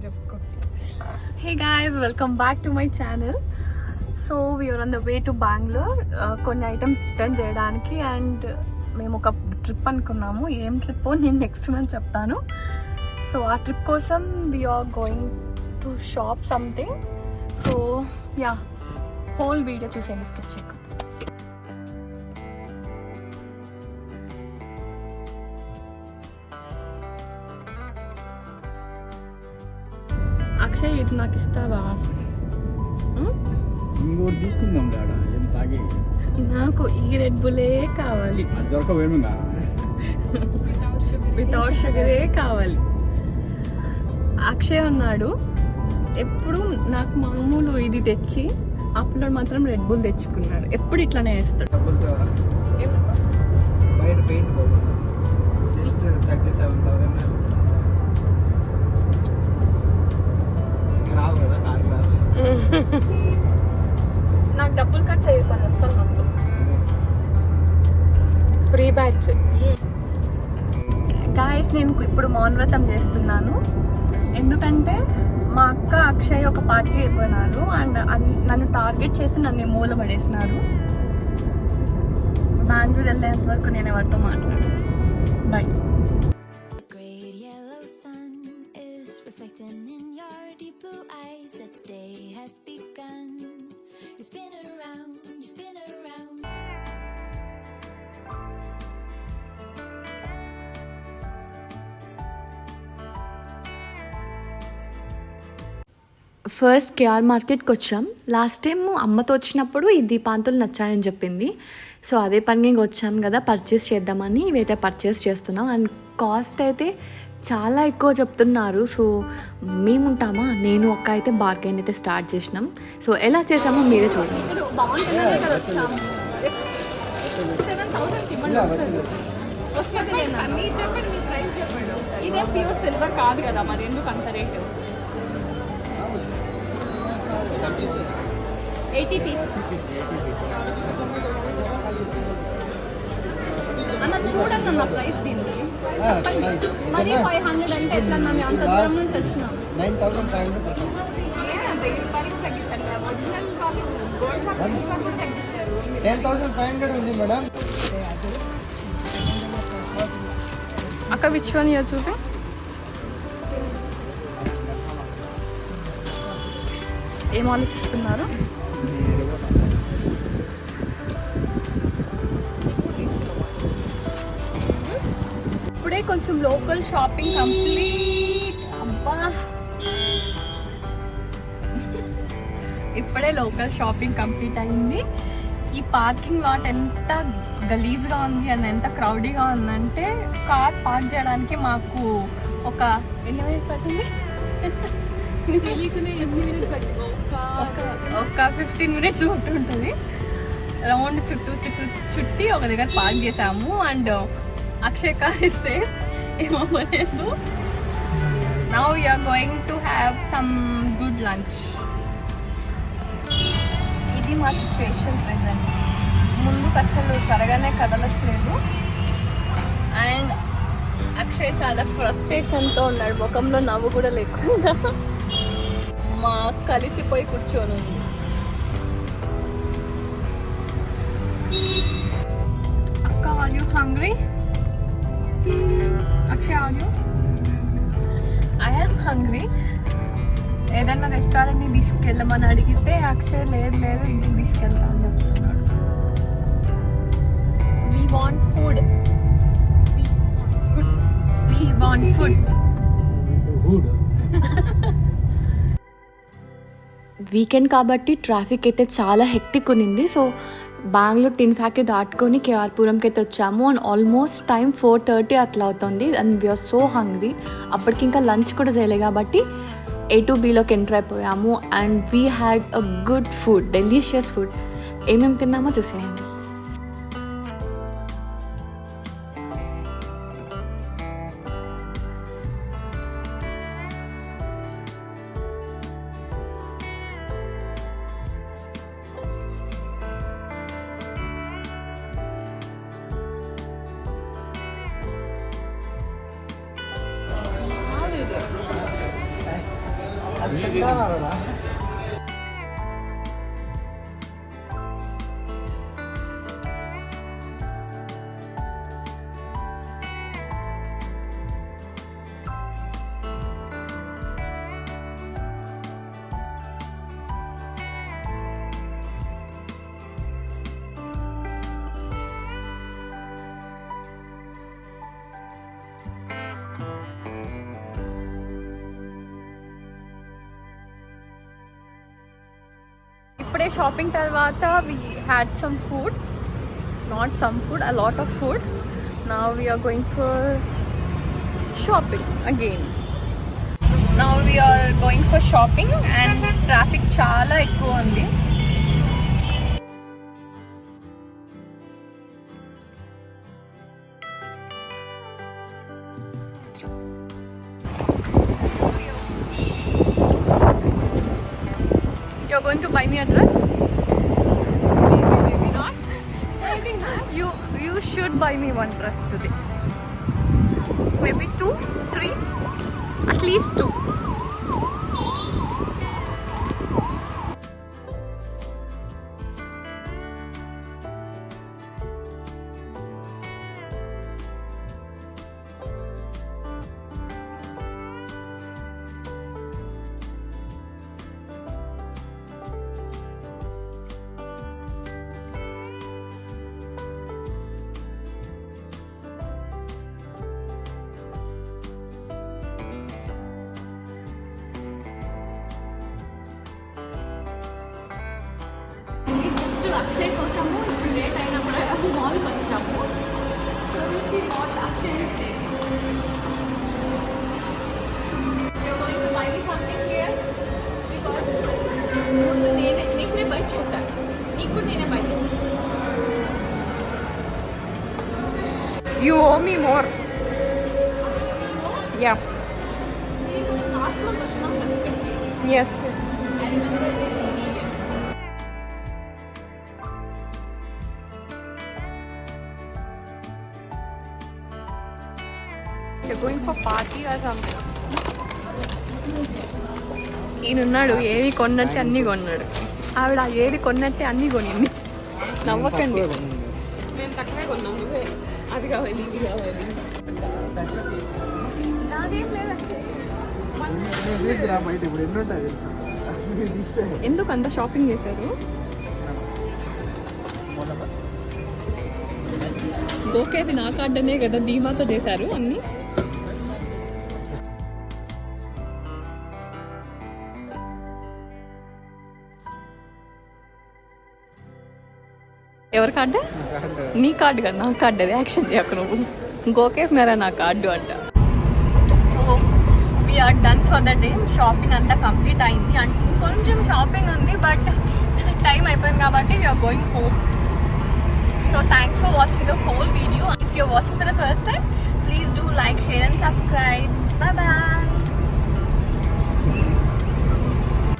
చెప్పుకో. Hey guys, welcome back to my channel. So we're on the way to Bengaluru. కొన్ని items return చేయడానికి and మేము ఒక trip అనుకున్నాము. ఏం ట్రిప్ నేను నెక్స్ట్ మంత్ చెప్తాను. సో ఆ ట్రిప్ కోసం we're going to shop something. So yeah, whole video చూసేయండి, స్కిప్ చేయకండి. అక్షయ్, ఇటు నాకు ఇస్తావా? ఇంకోటి తీసుకుందాం డాడా, ఏం తాగి. నాకు ఈ రెడ్ బుల్లే కావాలి, వితౌట్ షుగరే కావాలి. అక్షయ్ ఉన్నాడు, ఎప్పుడు నాకు మామూలు ఇది తెచ్చి అప్పుడు మాత్రం రెడ్ బుల్ తెచ్చుకున్నాడు. ఎప్పుడు ఇట్లానే వేస్తాడు. బయట పెయింట్ జస్ట్ 37,000 రావు కదా కారు రాదు. నాకు డబ్బులు ఖర్చు అయ్యే పని అస్సలు నచ్చదు. Free batch. గాయస్, నేను ఇప్పుడు మౌనవ్రతం చేస్తున్నాను. ఎందుకంటే మా అక్క అక్షయ్ ఒక పార్టీ అయిపోయినారు అండ్ నన్ను టార్గెట్ చేసి నన్ను మూల పడేసినారు. బెంగళూరు వెళ్ళేంత వరకు నేను ఎవరితో మాట్లాడు. బాయ్. ఫస్ట్ కేఆర్ మార్కెట్కి వచ్చాం. లాస్ట్ టైం అమ్మతో వచ్చినప్పుడు ఈ దీపాంతులు నచ్చాయని చెప్పింది. సో అదే పని ఇంక వచ్చాం కదా, పర్చేస్ చేద్దామని ఇవైతే పర్చేస్ చేస్తున్నాం. అండ్ కాస్ట్ అయితే చాలా ఎక్కువ చెప్తున్నారు. సో మేముంటామా, నేను ఒక్క అయితే బార్గెన్ అయితే స్టార్ట్ చేసినాం. సో ఎలా చేసామో మీరే చూడండి. ఇదే ప్యూర్ సిల్వర్ కాదు కదా, మరి ఎందుకు అంత రేటు? 80 పీస్ అన్న. చూడండి అన్న ప్రైస్ దీన్ని, మరి 500 అంటే ఎట్లా అన్న? మేము అంత దూరం నుంచి వచ్చినాం. 9,500 ఏదంటే 10 రూపాయలు తగ్గించాలి. ఒరిజినల్ వాళ్ళు గోల్డ్ షాప్ కూడా తగ్గిస్తారు. 10,500 ఉంది మేడం. అక్క, విచ్ వన్ యూర్ చూసి? ఏం ఆలోచిస్తున్నారు? ఇప్పుడే కొంచెం లోకల్ షాపింగ్ కంప్లీట్. అబ్బా, ఇప్పుడే లోకల్ షాపింగ్ కంప్లీట్ అయింది. ఈ పార్కింగ్ లాట్ ఎంత గలీజ్గా ఉంది అండ్ ఎంత క్రౌడీగా ఉందంటే కార్ పార్క్ చేయడానికి మాకు ఒక ఎన్ని మినిట్స్ పట్టింది? ఒక 15 మినిట్స్ ఉంటుంది. రౌండ్ చుట్టి ఒక దగ్గర పార్క్ చేసాము. And Akshay car is safe, ఏమవ్వలేదు. Now we're going to have some good lunch. ఇది మా సిచ్యువేషన్ ప్రెజెంట్. ముందుకు అసలు త్వరగానే కదలట్లేదు. అండ్ అక్షయ్ చాలా ఫ్రస్ట్రేషన్తో ఉన్నాడు, ముఖంలో నవ్వు కూడా లేకుండా మా కలిసిపోయి కూర్చొని ఉంది. అక్క, are you hungry? Akshay, are you? I am hungry. ఏదన్నా రెస్టారెంట్ని తీసుకెళ్ళమని అడిగితే అక్షయ్ లేదు లేదు ఇంటికి తీసుకెళ్తా అని చెప్తున్నాడు. We want food. వీకెండ్ కాబట్టి ట్రాఫిక్ అయితే చాలా హెక్టిక్ ఉన్నింది. సో బెంగళూరు టిన్ ఫ్యాక్టరీ దాటుకొని కేఆర్పురంకి అయితే వచ్చాము. అండ్ ఆల్మోస్ట్ టైం 4:30 అట్లా అవుతుంది. And we're so hungry. అప్పటికి ఇంకా లంచ్ కూడా చేయలేదు కాబట్టి A2Bలోకి ఎంటర్ అయిపోయాము. And we had a good food, delicious food. ఏమేమి తిన్నామో చూసేయండి. ఇప్పుడే షాపింగ్ తర్వాత we had some food, not some food, a lot of food. Now we are going for shopping again. Now we are going for shopping and traffic చాలా ఎక్కువ ఉంది. You're going to buy me a dress? Maybe, maybe not. Maybe not. You should buy me one dress today. Maybe 2, 3, at least 2. Akshay కోసము ఇప్పుడు late అయినప్పుడు మాల్కి వచ్చాము. So Akshay you're going to buy me something here because ముందు నీకునే by చేశాను, నీకు నేనే by చేశాను. You owe me more. Yeah. నీకు లాస్ట్ మంత్ వచ్చినాం కదా ఇక్కడికి. Yes. I remember this immediately. You're going for party or something? ఈయనున్నాడు ఏది కొన్నట్టే అన్నీ కొన్నాడు. ఆవిడ ఏది కొన్నట్టే అన్నీ కొనింది. నవ్వకండి, నేను తక్కువే కొన్నాను. నువ్వే అది కావాలి ఇది కావాలి. నాదేం లేదంటే ఎందుకు అంత షాపింగ్ చేశారు? గోకేది నా కార్డనే కదా, ధీమాతో చేశారు అన్నీ. ఎవరి కార్డు? నీ కార్డు కదా, నా కార్డు. అది యాక్షన్ చేయకు నువ్వు. గోకేసినారా నా కార్డు అంట. So we're done for the day. Shopping అంతా కంప్లీట్ అయింది. అంటే కొంచెం షాపింగ్ ఉంది, బట్ టైం అయిపోయింది కాబట్టి we're going home. So thanks for watching the whole video. If you're watching for the first time, please do like, share and subscribe. Bye bye.